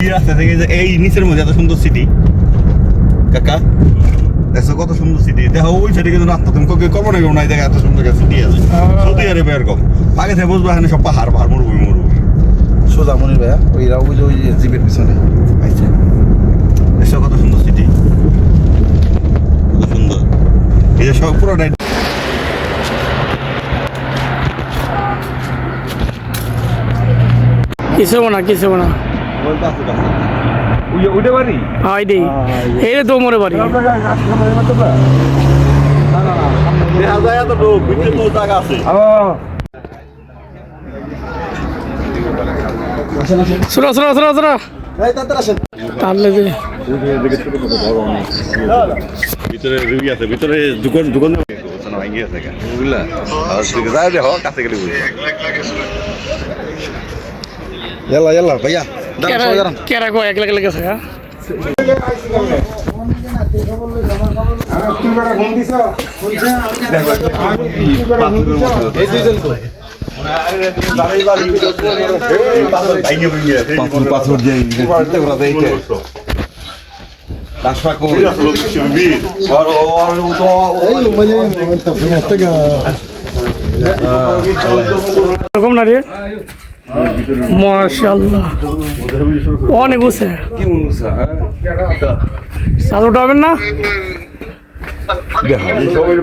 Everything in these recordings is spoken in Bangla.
রাস্তা থেকে যে এই নিচের মধ্যে এত সুন্দর সিটি কাকা দেখো কত সুন্দর সিটি দেখো ওই সাইডে কিন্তু রাস্তা তুমি কল্পনা করো না দেখা এত সুন্দর সিটি আছে সৌদি আরবে এরকম আগে থেকে বুঝবো এখানে সব পাহাড় পাহাড় মরুভূমি মরুভূমি সোজা মনির ভাইয়া ওই যে জিপের পিছনে আচ্ছা দেখো কত সুন্দর সিটি কত সুন্দর এই যে সব পুরোটাই কিছু না উঠে পারি হাই দেই এই তো মোরে বাড়ি দেখা যায় তো লোক ভিতরে তো জায়গা আছে সুরা তাহলে যে ভিতরে রুগী আছে ভিতরে দোকান ভাঙিয়ে আছে বুঝলা যাই দেখো কাছে গেলে বুঝবে ইয়াল্লা ভাইয়া কেরা কো এক লাগে গেছে হ্যাঁ পাসপোর্ট দিয়ে এরকম না রে মাশাআল্লাহ অনেক উঠছে সাল উঠাবেন না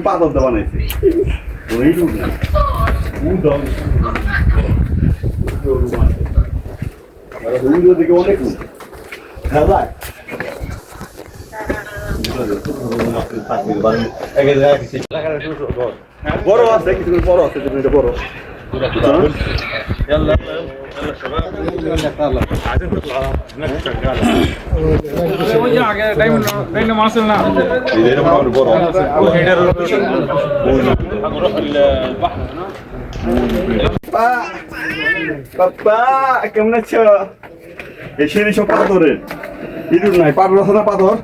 পাথর দেওয়া বানাইছে অনেক বড় আছে কিছু বড় আছে বড় কেমন আছো এসে সব পাথরের ইঁদুর নাই পাথর আছে না পাথর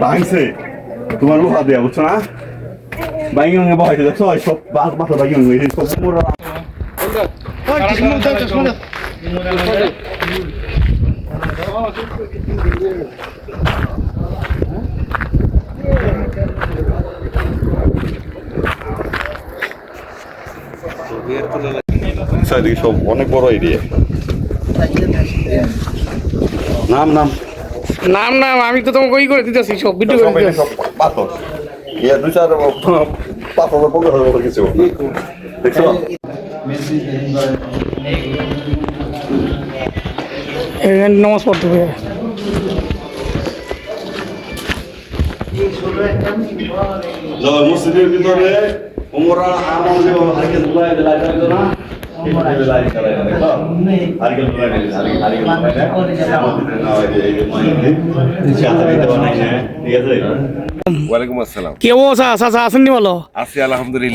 ভাঙছে তোমার লোহা দেয়া বুঝছো না বাইং বহাইতে দেখছো সব মাথা বাইং সব মোড়া সব অনেক বড় এরিয়া নাম আমি তো তোমাকে ওই করে দিতেছি সব ভিডিও করে দিতেছি পাথর ইয়া দুই চার পাথর পকেট হয়ে কিছু দেখছো এখানে নামাজ পড়তে হবে মসজিদের ভিতরে ওমরা আমল যে হারকে দুলাই দিলা না আসেননি বলো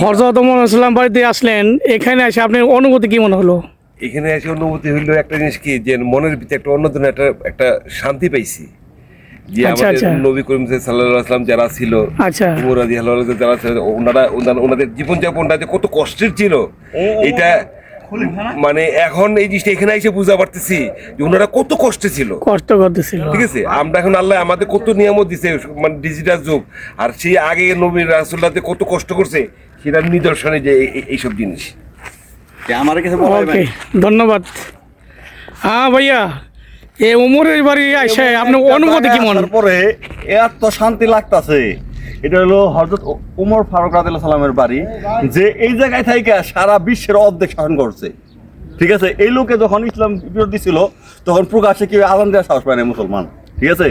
হযরত মুহাম্মদ বাড়িতে আসলেন এখানে এসে আপনার অনুভূতি কি মনে হলো? এখানে এসে অনুভূতি হইলো একটা জিনিস কি যে মনের ভিতরে একটা অন্য ধরনের একটা শান্তি পাইছি যে আমাদের নবী করিম সাল্লাল্লাহু আলাইহি ওয়াসাল্লাম যারা ছিল উমর রাদিয়াল্লাহু আনহু যারা ছিল ওনাদের জীবনযাপনটা যে কত কষ্টের ছিল এটা মানে এখন এই জিনিসটা এখানে এসে বুঝতে পারতেছি যে ওনারা কত কষ্টে ছিল কষ্ট করতেছিল ঠিক আছে আমরা এখন আল্লাহ আমাদের কত নিয়ামত দিছে মানে ডিজিটাল যুগ আর সেই আগে নবী রাসূলুল্লাহ কত কষ্ট করছে সেটার নিদর্শনে যে এইসব জিনিস আমার কাছে ধন্যবাদ হ্যাঁ ভাইয়া এই উমরের বাড়ি আইসা আপনার অনুভূতি কি মনে পরে এত শান্তি লাগতাছে এটা হলো হযরত উমর ফারুক রাদিয়াল্লাহু সাল্লামের বাড়ি যে এই জায়গায় থেকে সারা বিশ্বের অর্ধেক শাসন করছে ঠিক আছে এই লোকে যখন ইসলাম বিরোধী দিছিল তখন প্রকাশ্যে কেউ আজান দেওয়ার সাহস পায় না মুসলমান ঠিক আছে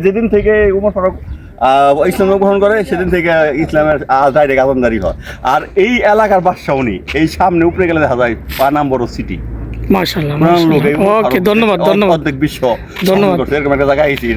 যেদিন থেকে উমর ফারুক ইসলাম গ্রহণ করে সেদিন থেকে ইসলামের ডাইরেক্ট আজানদারি হয় আর এই এলাকার বাদশাহ উনি এই সামনে উপরে গেলে দেখা যায় পানাম বড় সিটি মাশাআল্লাহ ওকে ধন্যবাদ অর্ধেক বিশ্ব ধন্যবাদ এরকম একটা জায়গায় আইছি